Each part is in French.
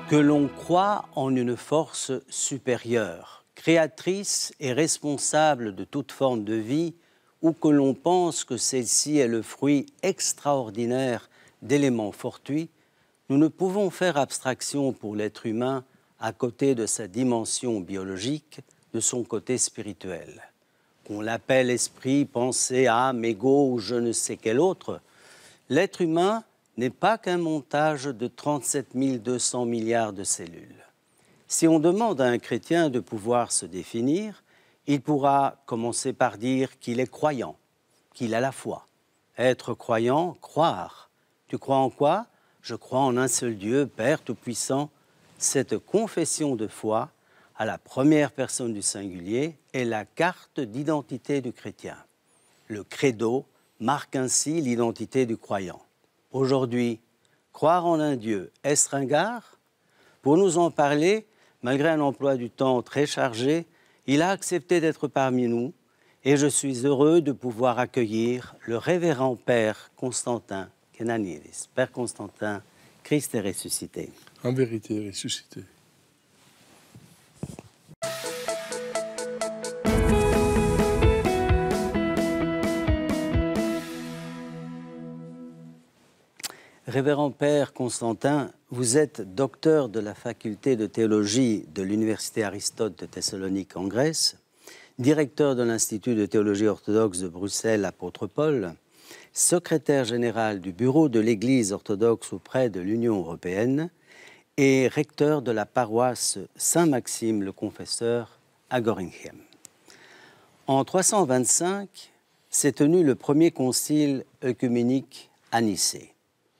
Que l'on croit en une force supérieure, créatrice et responsable de toute forme de vie, ou que l'on pense que celle-ci est le fruit extraordinaire d'éléments fortuits, nous ne pouvons faire abstraction pour l'être humain, à côté de sa dimension biologique, de son côté spirituel. Qu'on l'appelle esprit, pensée, âme, ego ou je ne sais quel autre, l'être humain n'est pas qu'un montage de 37 200 milliards de cellules. Si on demande à un chrétien de pouvoir se définir, il pourra commencer par dire qu'il est croyant, qu'il a la foi. Être croyant, croire. Tu crois en quoi? Je crois en un seul Dieu, Père Tout-Puissant. Cette confession de foi, à la première personne du singulier, est la carte d'identité du chrétien. Le credo marque ainsi l'identité du croyant. Aujourd'hui, croire en un Dieu, est-ce ringard? Pour nous en parler, malgré un emploi du temps très chargé, il a accepté d'être parmi nous et je suis heureux de pouvoir accueillir le révérend Père Constantin Kenanidis. Père Constantin, Christ est ressuscité. En vérité, ressuscité. Révérend Père Constantin, vous êtes docteur de la faculté de théologie de l'Université Aristote de Thessalonique en Grèce, directeur de l'Institut de théologie orthodoxe de Bruxelles, apôtre Paul, secrétaire général du bureau de l'Église orthodoxe auprès de l'Union européenne et recteur de la paroisse Saint-Maxime le Confesseur à Göringhem. En 325 s'est tenu le premier concile œcuménique à Nicée.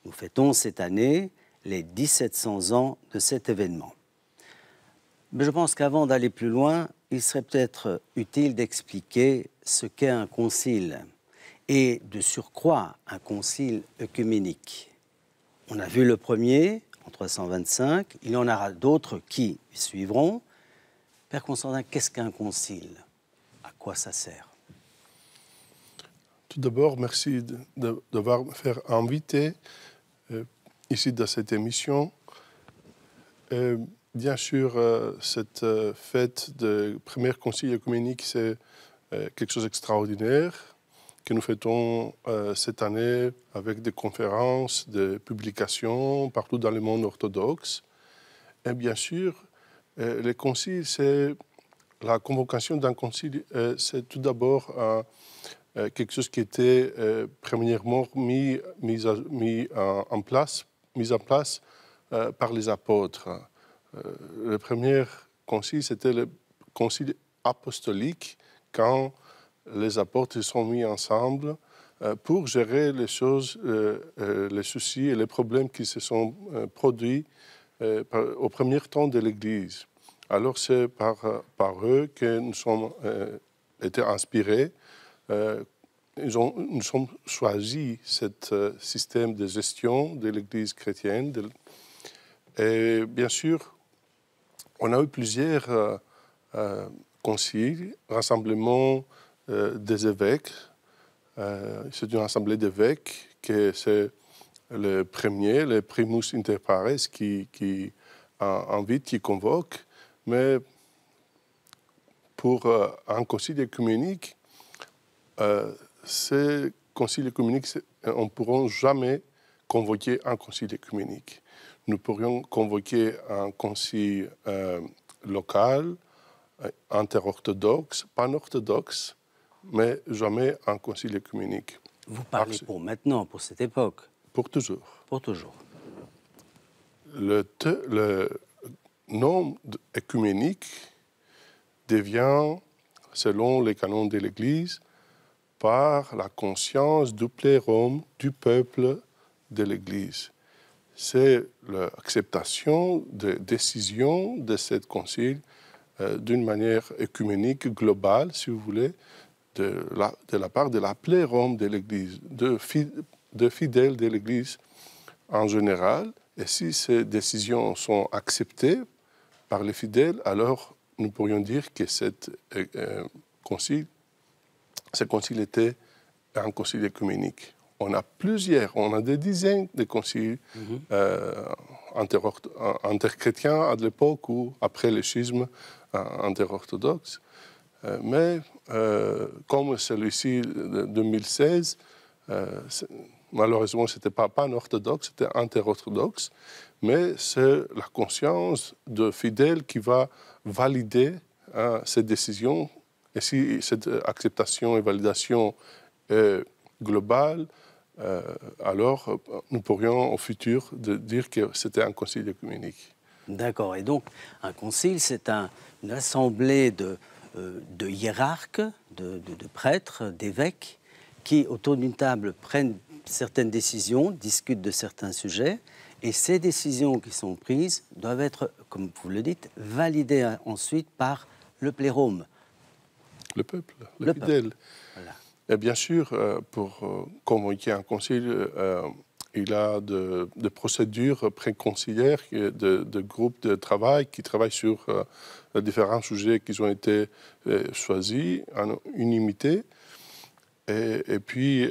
Nous fêtons cette année les 1700 ans de cet événement. Mais je pense qu'avant d'aller plus loin, il serait peut-être utile d'expliquer ce qu'est un concile et de surcroît un concile œcuménique. On a vu le premier en 325, il y en aura d'autres qui suivront. Père Constantin, qu'est-ce qu'un concile? À quoi ça sert? Tout d'abord, merci d'avoir fait inviter ici dans cette émission. Bien sûr, cette fête de premier concile œcuménique, c'est quelque chose d'extraordinaire que nous fêtons cette année avec des conférences, des publications partout dans le monde orthodoxe. Et bien sûr, les conciles, c'est la convocation d'un concile, c'est tout d'abord quelque chose qui était premièrement mis en place par les apôtres. Le premier concile, c'était le concile apostolique, quand les apôtres sont mis ensemble pour gérer les choses, les soucis et les problèmes qui se sont produits au premier temps de l'Église. Alors c'est par eux que nous sommes été inspirés. Nous avons choisi ce système de gestion de l'Église chrétienne. Et bien sûr, on a eu plusieurs conciles, rassemblements des évêques. C'est une assemblée d'évêques que c'est le premier, le primus inter pares, qui invite, qui convoque. Mais pour un concile œcuménique, ces conciles œcuméniques, on ne pourra jamais convoquer un concile œcuménique. Nous pourrions convoquer un concile local, interorthodoxe, pan-orthodoxe, mais jamais un concile œcuménique. Vous parlez pour maintenant, pour cette époque? Pour toujours. Pour toujours. Le nom œcuménique devient, selon les canons de l'Église, par la conscience du plérum, du peuple de l'Église. C'est l'acceptation des décisions de cette concile d'une manière œcuménique, globale, si vous voulez, de la part de la plérum de l'Église, de fidèles de l'Église en général Et si ces décisions sont acceptées par les fidèles, alors nous pourrions dire que ce concile était un concile œcuménique. On a des dizaines de conciles interchrétiens à l'époque ou après le schisme interorthodoxe. Mais comme celui-ci de 2016, malheureusement, ce n'était pas pan-orthodoxe, c'était interorthodoxe, mais c'est la conscience de fidèles qui va valider ces décisions. Et si cette acceptation et validation est globale, alors nous pourrions au futur dire que c'était un concile œcuménique. D'accord. Et donc, un concile, c'est une assemblée de hiérarques, de prêtres, d'évêques, qui, autour d'une table, prennent certaines décisions, discutent de certains sujets, et ces décisions qui sont prises doivent être, comme vous le dites, validées ensuite par le plérôme. Le peuple, le fidèle. Voilà. Et bien sûr, pour convoquer un concile, il a de procédures préconciliaires, de groupes de travail qui travaillent sur différents sujets qui ont été choisis en unanimité. Et puis,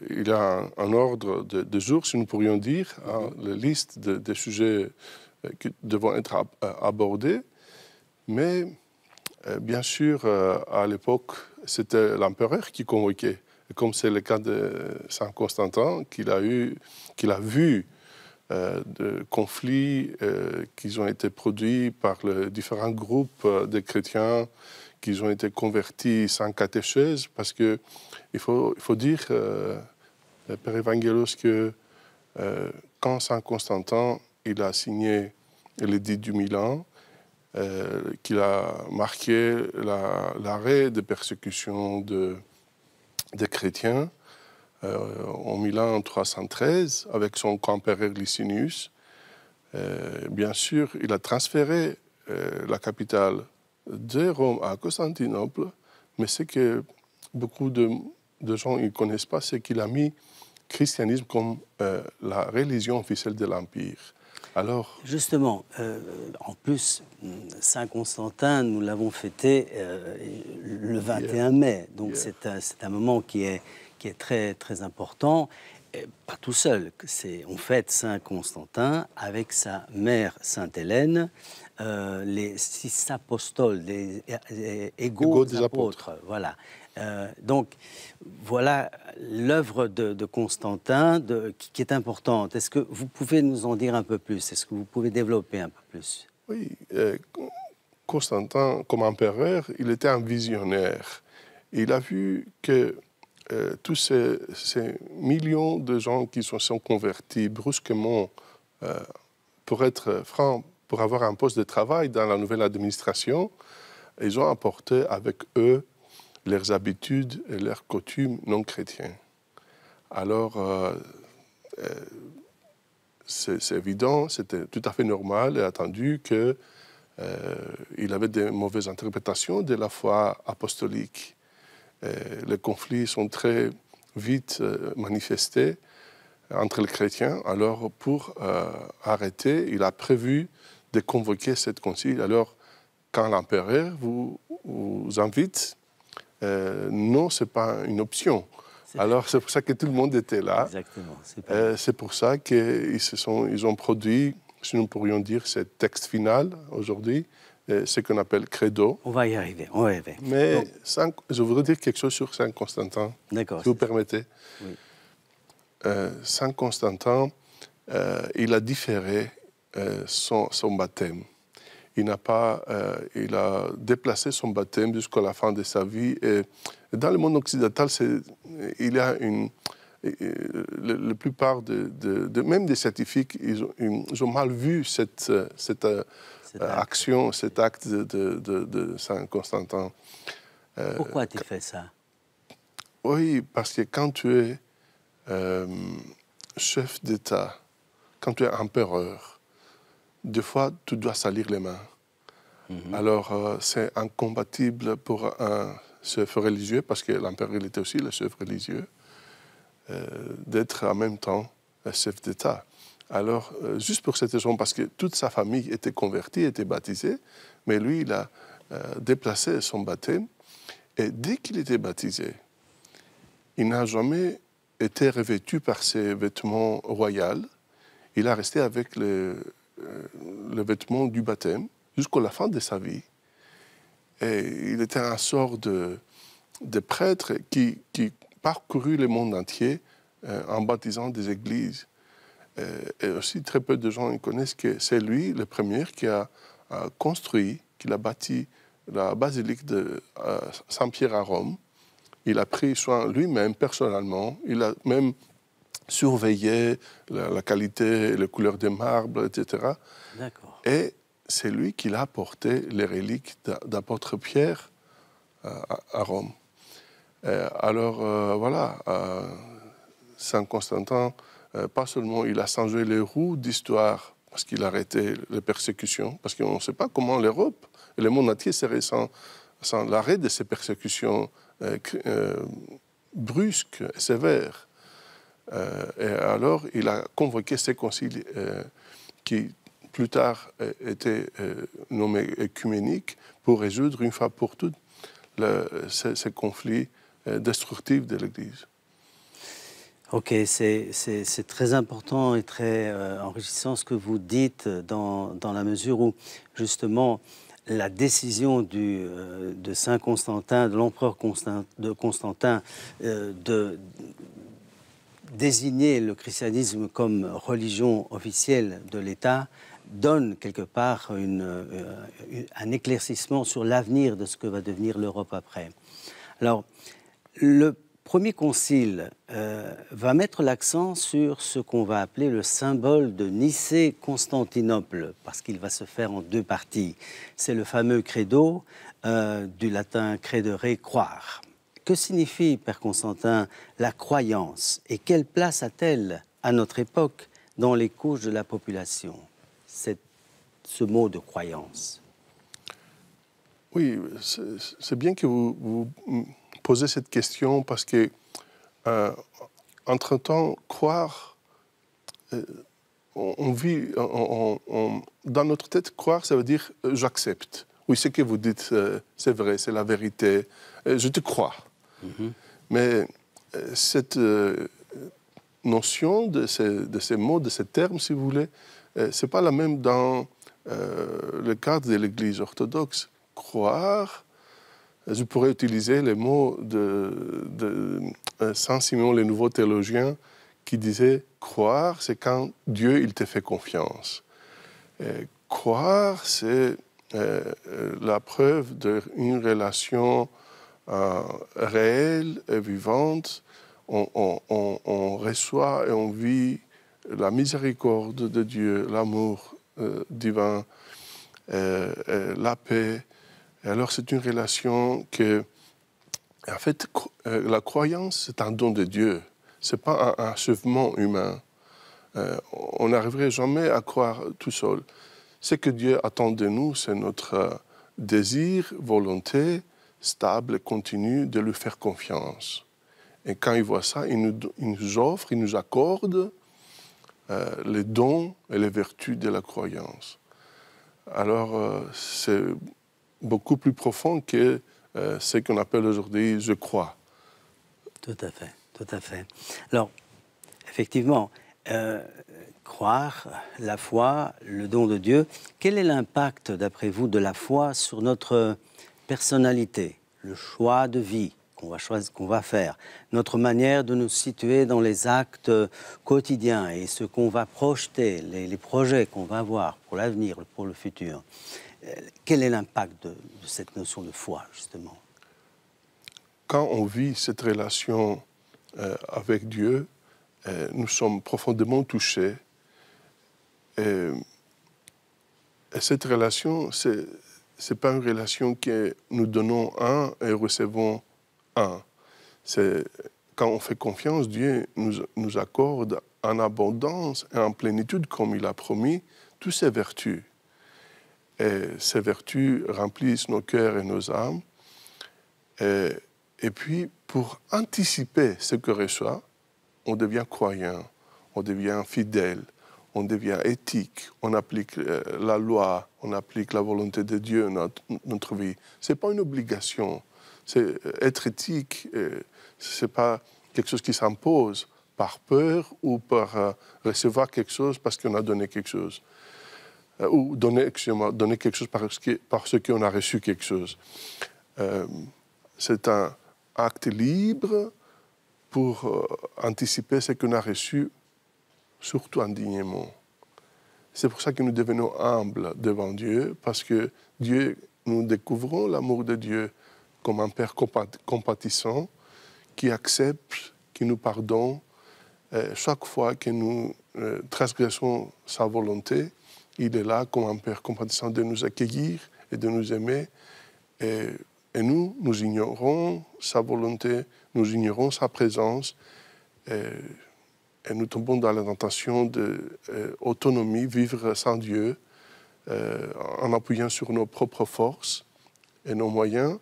il a un ordre de jours, si nous pourrions dire, la liste de sujets qui devront être abordés. Mais, bien sûr, à l'époque, c'était l'empereur qui convoquait. Et comme c'est le cas de Saint Constantin, qu'il a vu de conflits qui ont été produits par les différents groupes de chrétiens qui ont été convertis sans catéchèse, parce que il faut dire, Père Evangelos, que quand Saint Constantin il a signé l'édit du Milan, qu'il a marqué l'arrêt de persécution des chrétiens en Milan en 313 avec son qu'empereur Licinius. Bien sûr, il a transféré la capitale de Rome à Constantinople, mais ce que beaucoup de gens ne connaissent pas, c'est qu'il a mis le christianisme comme la religion officielle de l'Empire. Alors, justement, en plus, Saint Constantin, nous l'avons fêté le 21 mai, donc c'est un moment qui est très, très important. Et pas tout seul, on fête Saint Constantin avec sa mère Sainte Hélène, les 6 apostoles, les égaux des apôtres. Voilà. Donc, voilà l'œuvre de Constantin qui est importante. Est-ce que vous pouvez nous en dire un peu plus? Est-ce que vous pouvez développer un peu plus? Oui, Constantin, comme empereur, il était un visionnaire. Il a vu que tous ces millions de gens qui se sont convertis brusquement, pour être francs, pour avoir un poste de travail dans la nouvelle administration, ils ont apporté avec eux leurs habitudes et leurs coutumes non chrétiennes. Alors, c'est évident, c'était tout à fait normal et attendu qu'il avait de mauvaises interprétations de la foi apostolique. Les conflits sont très vite manifestés entre les chrétiens. Alors, pour arrêter, il a prévu de convoquer cette concile. Alors, quand l'empereur vous invite, non, ce n'est pas une option. Alors, c'est pour ça que tout le monde était là. Exactement. C'est pour ça qu'ils ont produit, si nous pourrions dire, ce texte final aujourd'hui, ce qu'on appelle credo. On va y arriver, on va y arriver. Mais je voudrais dire quelque chose sur Saint Constantin, si vous permettez. Oui. Saint Constantin, il a différé son baptême. Il a déplacé son baptême jusqu'à la fin de sa vie. Et dans le monde occidental, il y a la plupart même des scientifiques, ils ont mal vu cette action, cet acte de Saint Constantin. Pourquoi a-t-il fait ça? Oui, parce que quand tu es chef d'État, quand tu es empereur, des fois, tu dois salir les mains. Alors, c'est incompatible pour un chef religieux, parce que l'empereur il était aussi le chef religieux, d'être en même temps chef d'État. Alors, juste pour cette raison, parce que toute sa famille était convertie, était baptisée, mais lui, il a déplacé son baptême. Et dès qu'il était baptisé, il n'a jamais été revêtu par ses vêtements royaux. Il a resté avec le vêtement du baptême jusqu'à la fin de sa vie. Et il était un sort de prêtre qui parcourut le monde entier en baptisant des églises. Et aussi, très peu de gens connaissent que c'est lui, le premier, qui a construit, qui a bâti la basilique de Saint-Pierre à Rome. Il a pris soin lui-même, personnellement. Il a même surveillé la qualité, les couleurs des marbres, etc. D'accord. Et c'est lui qui a apporté les reliques d'apôtre Pierre à Rome. Alors, voilà, Saint Constantin, pas seulement il a changé les roues d'histoire, parce qu'il a arrêté les persécutions, parce qu'on ne sait pas comment l'Europe et le monde entier serait sans l'arrêt de ces persécutions brusques et sévères. Et alors, il a convoqué ces conciles qui, plus tard, étaient nommés œcuméniques pour résoudre une fois pour toutes ces conflits destructifs de l'Église. Ok, c'est très important et très enrichissant ce que vous dites dans la mesure où, justement, la décision de Saint Constantin, de l'empereur Constantin, de désigner le christianisme comme religion officielle de l'État donne quelque part un éclaircissement sur l'avenir de ce que va devenir l'Europe après. Alors, le premier concile va mettre l'accent sur ce qu'on va appeler le symbole de Nicée-Constantinople, parce qu'il va se faire en deux parties. C'est le fameux credo, du latin credere, croire. Que signifie, Père Constantin, la croyance et quelle place a-t-elle à notre époque dans les couches de la population, ce mot de croyance? Oui, c'est bien que vous posez cette question parce que, entre-temps, croire, on vit, dans notre tête, croire, ça veut dire j'accepte. Oui, ce que vous dites, c'est vrai, c'est la vérité, je te crois. Mm-hmm. Mais cette notion de ces mots, de ces termes, si vous voulez, c'est pas la même dans le cadre de l'Église orthodoxe. Croire, je pourrais utiliser les mots de Saint Simon, le nouveau théologien, qui disait « croire, c'est quand Dieu il te fait confiance ». Croire, c'est la preuve d'une relation réelle et vivante. On reçoit et on vit la miséricorde de Dieu, l'amour divin, la paix. Et alors, c'est une relation que, en fait, la croyance, c'est un don de Dieu. Ce n'est pas un achèvement humain. On n'arriverait jamais à croire tout seul. Ce que Dieu attend de nous, c'est notre désir, volonté stable et continue de lui faire confiance. Et quand il voit ça, il nous offre, il nous accorde les dons et les vertus de la croyance. Alors, c'est beaucoup plus profond que ce qu'on appelle aujourd'hui « je crois ». Tout à fait, tout à fait. Alors, effectivement, croire, la foi, le don de Dieu, quel est l'impact, d'après vous, de la foi sur notre personnalité, le choix de vie qu'on va faire, notre manière de nous situer dans les actes quotidiens et ce qu'on va projeter, les projets qu'on va avoir pour l'avenir, pour le futur? Quel est l'impact de cette notion de foi, justement? Quand on vit cette relation avec Dieu, nous sommes profondément touchés. Et cette relation, ce n'est pas une relation que nous donnons un et recevons un. C'est quand on fait confiance, Dieu nous accorde en abondance et en plénitude, comme il a promis, toutes ses vertus. Et ces vertus remplissent nos cœurs et nos âmes. Et puis, pour anticiper ce que reçoit, on devient croyant, on devient fidèle, on devient éthique, on applique la loi, on applique la volonté de Dieu dans notre vie. Ce n'est pas une obligation. Être éthique, ce n'est pas quelque chose qui s'impose par peur ou par recevoir quelque chose parce qu'on a donné quelque chose. Ou donner quelque chose parce qu'on a reçu quelque chose. C'est un acte libre pour anticiper ce qu'on a reçu, surtout indignement. C'est pour ça que nous devenons humbles devant Dieu, parce que Dieu, nous découvrons l'amour de Dieu comme un Père compatissant, qui accepte, qui nous pardonne chaque fois que nous transgressons sa volonté. Il est là comme un Père compatissant de nous accueillir et de nous aimer. Et nous ignorons sa volonté, nous ignorons sa présence. Et nous tombons dans la tentation d'autonomie, vivre sans Dieu, en appuyant sur nos propres forces et nos moyens.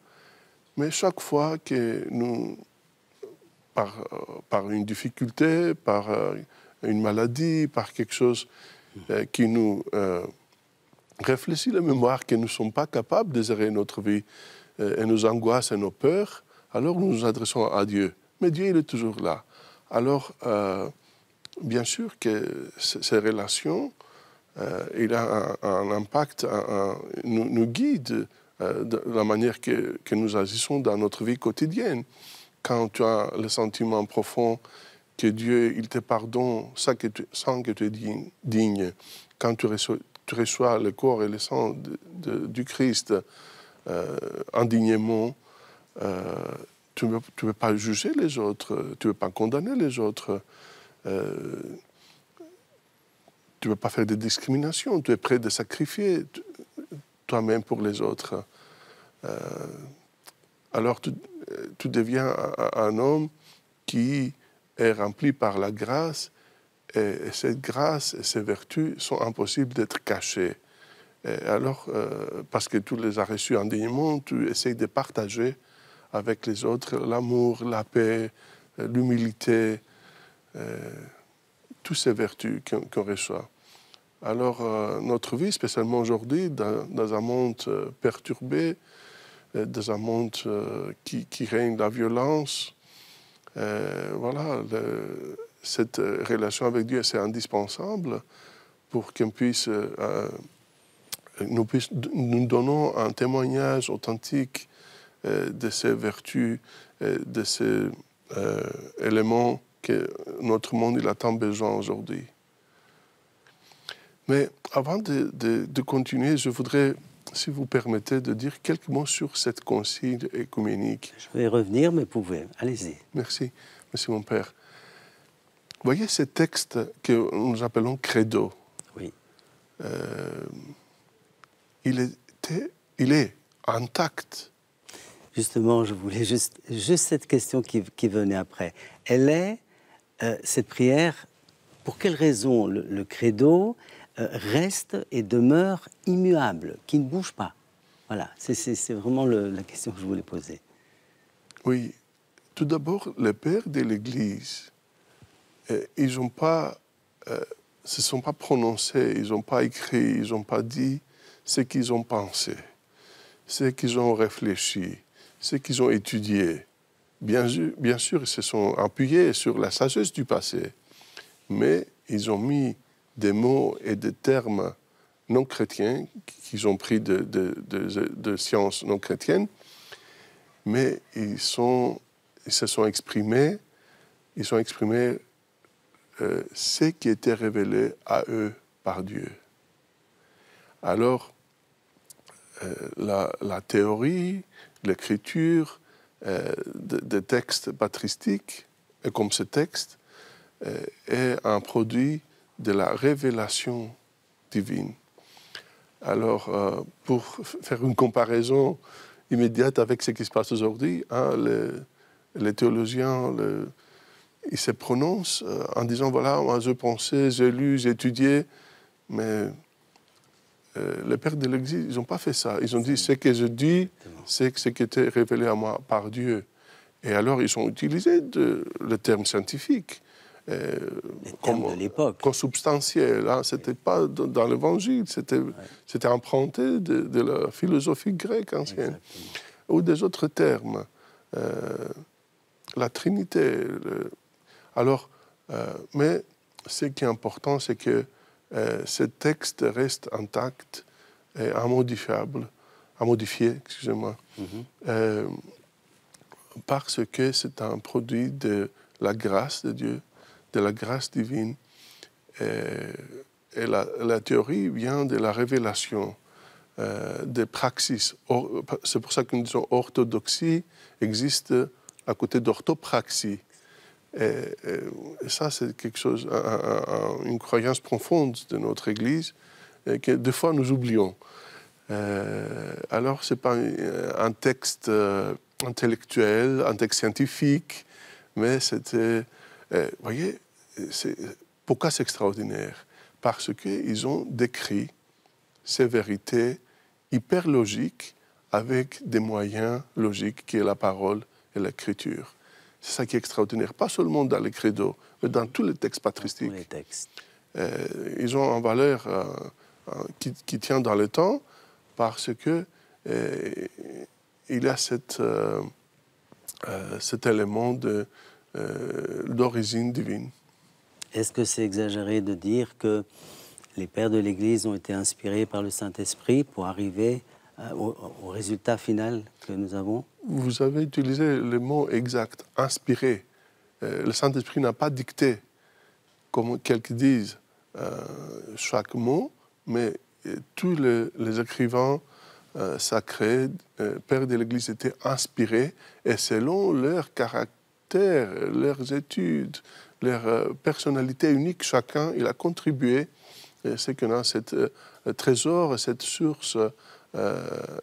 Mais chaque fois que nous, par une difficulté, par une maladie, par quelque chose qui nous réfléchit la mémoire, que nous ne sommes pas capables de gérer notre vie, et nos angoisses et nos peurs, alors nous nous adressons à Dieu. Mais Dieu, il est toujours là. Alors, bien sûr que ces relations, il a un impact, nous guide de la manière que nous agissons dans notre vie quotidienne. Quand tu as le sentiment profond que Dieu, il te pardonne sans que tu es digne, quand tu reçois le corps et le sang du Christ indignement, tu ne peux pas juger les autres, tu ne peux pas condamner les autres, tu ne peux pas faire de discrimination, tu es prêt de sacrifier toi-même pour les autres. Alors tu deviens un homme qui est rempli par la grâce, et cette grâce et ces vertus sont impossibles d'être cachées. Et alors, parce que tu les as reçus indignement, tu essayes de partager avec les autres l'amour, la paix, l'humilité, toutes ces vertus qu'on reçoit. Alors, notre vie, spécialement aujourd'hui, dans un monde perturbé, dans un monde qui règne la violence, voilà, cette relation avec Dieu, c'est indispensable pour qu'on puisse, nous donnons un témoignage authentique de ces vertus, de ces éléments que notre monde il a tant besoin aujourd'hui. Mais avant de continuer, je voudrais, si vous permettez, de dire quelques mots sur cette concile écuménique. Je vais y revenir, mais vous pouvez. Allez-y. Merci. Merci, mon père. Vous voyez ce texte que nous appelons credo. Oui. Il est intact. Justement, je voulais juste cette question qui venait après. Elle est, cette prière, pour quelle raison le credo reste et demeure immuable, qui ne bouge pas? Voilà, c'est vraiment la question que je voulais poser. Oui. Tout d'abord, les pères de l'Église, ils n'ont pas, se sont pas prononcés, ils n'ont pas écrit, ils n'ont pas dit ce qu'ils ont pensé, ce qu'ils ont réfléchi, ce qu'ils ont étudié. Bien sûr, ils se sont appuyés sur la sagesse du passé, mais ils ont mis des mots et des termes non chrétiens qu'ils ont pris de sciences non chrétiennes, mais ils se sont exprimés, ce qui était révélé à eux par Dieu. Alors, la théorie, l'écriture des textes patristiques, et comme ce texte, est un produit de la révélation divine. Alors, pour faire une comparaison immédiate avec ce qui se passe aujourd'hui, hein, les théologiens, ils se prononcent en disant, voilà, moi je pensais, j'ai lu, j'ai étudié, mais les pères de l'Église, ils n'ont pas fait ça. Ils ont dit, ce que je dis, c'est ce qui était révélé à moi par Dieu. Et alors, ils ont utilisé le terme scientifique. termes de l'époque. consubstantiels. Hein. Ce n'était pas dans l'Évangile, c'était emprunté de la philosophie grecque ancienne. Exactement. Ou des autres termes. La Trinité. Alors, mais ce qui est important, c'est que ce texte reste intact et immodifié, excusez-moi, parce que c'est un produit de la grâce de Dieu, de la grâce divine. Et la théorie vient de la révélation, des praxis. C'est pour ça que nous disons orthodoxie existe à côté d'orthopraxie. Et ça, c'est quelque chose, une croyance profonde de notre Église que des fois nous oublions. Alors, ce n'est pas un texte intellectuel, un texte scientifique, mais c'était... Vous voyez, pourquoi c'est extraordinaire? Parce qu'ils ont décrit ces vérités hyper logiques avec des moyens logiques qui est la parole et l'écriture. C'est ça qui est extraordinaire, pas seulement dans les credos, mais dans tous les textes patristiques. Tous les textes. Ils ont une valeur qui tient dans le temps parce que il y a cet élément d'origine divine. Est-ce que c'est exagéré de dire que les pères de l'Église ont été inspirés par le Saint-Esprit pour arriver au résultat final que nous avons? Vous avez utilisé le mot exact, inspiré. Le Saint-Esprit n'a pas dicté, comme quelques disent, chaque mot, mais tous les écrivains sacrés, pères de l'Église, étaient inspirés, et selon leur caractère, leurs études, leur personnalité unique, chacun, il a contribué. C'est qu'on a ce trésor, cette source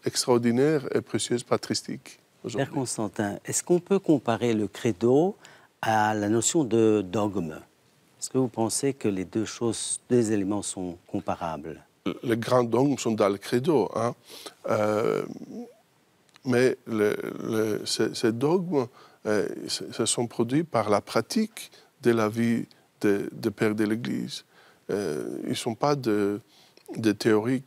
extraordinaire et précieuse patristique. Père Constantin, est-ce qu'on peut comparer le credo à la notion de dogme? Est-ce que vous pensez que les deux éléments sont comparables? Les grands dogmes sont dans le credo, hein. Mais ces dogmes se sont produits par la pratique de la vie des pères de l'Église. Ils ne sont pas des théories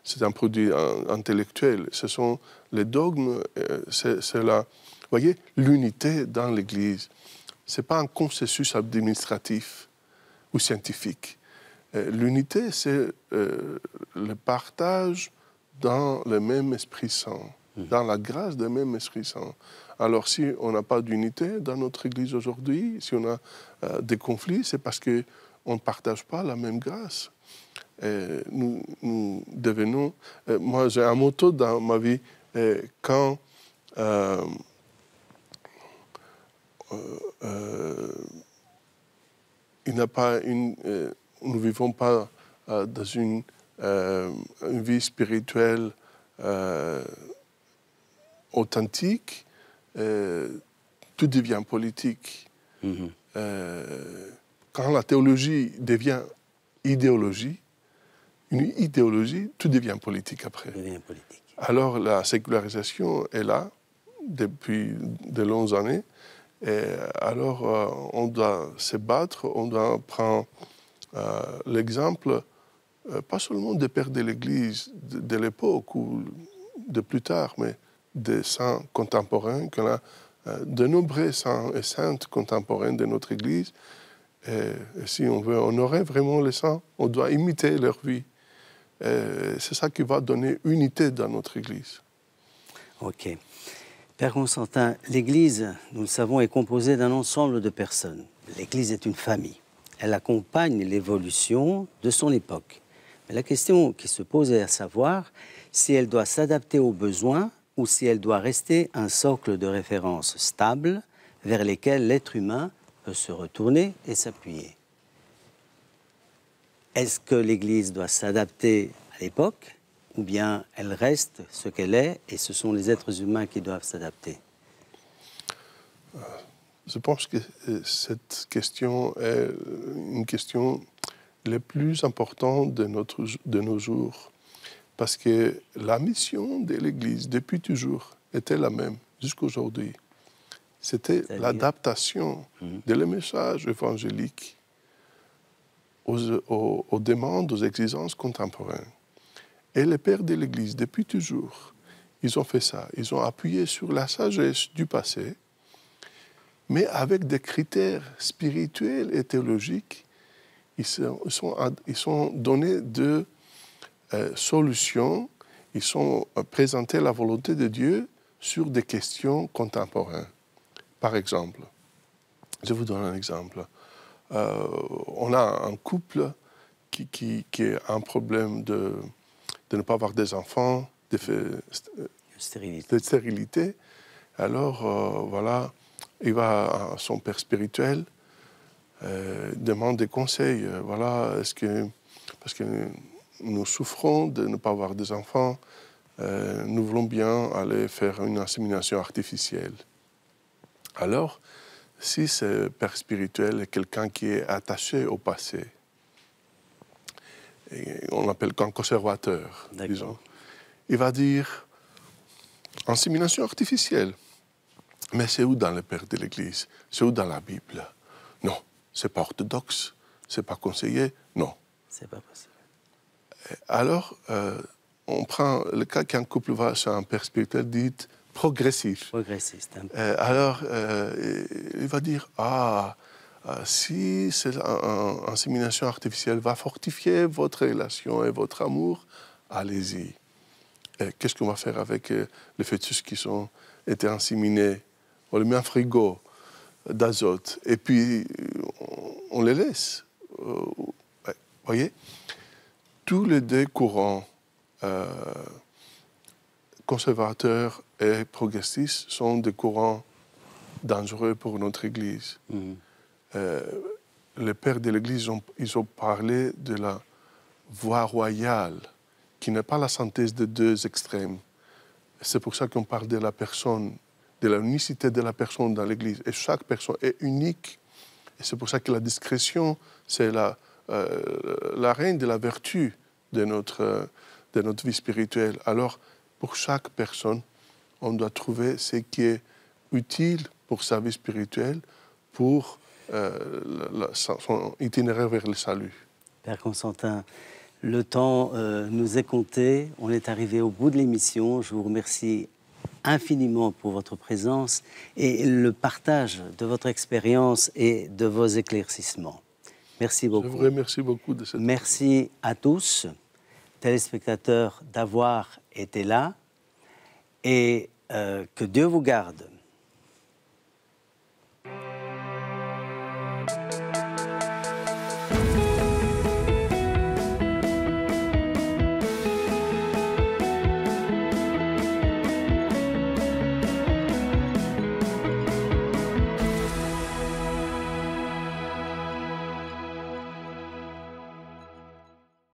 c'est un produit intellectuel. Ce sont les dogmes, c'est vous voyez, l'unité dans l'Église. Ce n'est pas un consensus administratif ou scientifique. L'unité, c'est le partage dans le même Esprit Saint, dans la grâce du même Esprit Saint. Alors, si on n'a pas d'unité dans notre Église aujourd'hui, si on a des conflits, c'est parce qu'on ne partage pas la même grâce. Nous devenons... moi, j'ai un motto dans ma vie, quand il n'a pas nous ne vivons pas dans une vie spirituelle authentique, tout devient politique. Quand la théologie devient idéologie, une idéologie, tout devient politique après. Politique. Alors la sécularisation est là depuis de longues années. Et alors on doit se battre, on doit prendre l'exemple, pas seulement des pères de l'Église de l'époque ou de plus tard, mais des saints contemporains, qu'on a de nombreux saints et saintes contemporains de notre Église. Et si on veut honorer vraiment les saints, on doit imiter leur vie. C'est ça qui va donner unité dans notre Église. Ok. Père Constantin, l'Église, nous le savons, est composée d'un ensemble de personnes. L'Église est une famille. Elle accompagne l'évolution de son époque. Mais la question qui se pose est à savoir si elle doit s'adapter aux besoins ou si elle doit rester un socle de référence stable vers lesquels l'être humain peut se retourner et s'appuyer. Est-ce que l'Église doit s'adapter à l'époque ou bien elle reste ce qu'elle est et ce sont les êtres humains qui doivent s'adapter? Je pense que cette question est une question la plus importante de nos jours, parce que la mission de l'Église, depuis toujours, était la même jusqu'à aujourd'hui. C'était l'adaptation de le message évangélique aux demandes, aux exigences contemporaines. Et les pères de l'Église, depuis toujours, ils ont fait ça. Ils ont appuyé sur la sagesse du passé, mais avec des critères spirituels et théologiques, ils sont donnés de solutions, ils sont présentés la volonté de Dieu sur des questions contemporaines. Par exemple, je vous donne un exemple. On a un couple qui a un problème de ne pas avoir des enfants, de stérilité. Alors, voilà, il va à son père spirituel, demande des conseils. Voilà, parce que nous souffrons de ne pas avoir des enfants, nous voulons bien aller faire une insémination artificielle. Alors, si ce père spirituel est quelqu'un qui est attaché au passé, et on l'appelle qu'un conservateur, disons, il va dire insémination artificielle. Mais c'est où dans les pères de l'Église? C'est où dans la Bible? Non, c'est pas orthodoxe, c'est pas conseillé, non. C'est pas possible. Alors, on prend le cas qu'un couple va chez un père spirituel dit progressif. Progressiste. Alors, il va dire, si cette insémination artificielle va fortifier votre relation et votre amour, allez-y. Qu'est-ce qu'on va faire avec les fœtus qui ont été inséminés? On les met en frigo d'azote et puis on les laisse. Voyez, tous les deux courants conservateurs et progressistes sont des courants dangereux pour notre Église. Les pères de l'Église, ils ont parlé de la voie royale, qui n'est pas la synthèse de deux extrêmes. C'est pour ça qu'on parle de la personne, de la unicité de la personne dans l'Église. Et chaque personne est unique. Et c'est pour ça que la discrétion, c'est la reine de la vertu de notre vie spirituelle. Alors, pour chaque personne, on doit trouver ce qui est utile pour sa vie spirituelle, pour son itinéraire vers le salut. Père Constantin, le temps nous est compté. On est arrivé au bout de l'émission. Je vous remercie infiniment pour votre présence et le partage de votre expérience et de vos éclaircissements. Merci beaucoup. Je vous remercie beaucoup de cette... Merci à tous, téléspectateurs, d'avoir été là et que Dieu vous garde.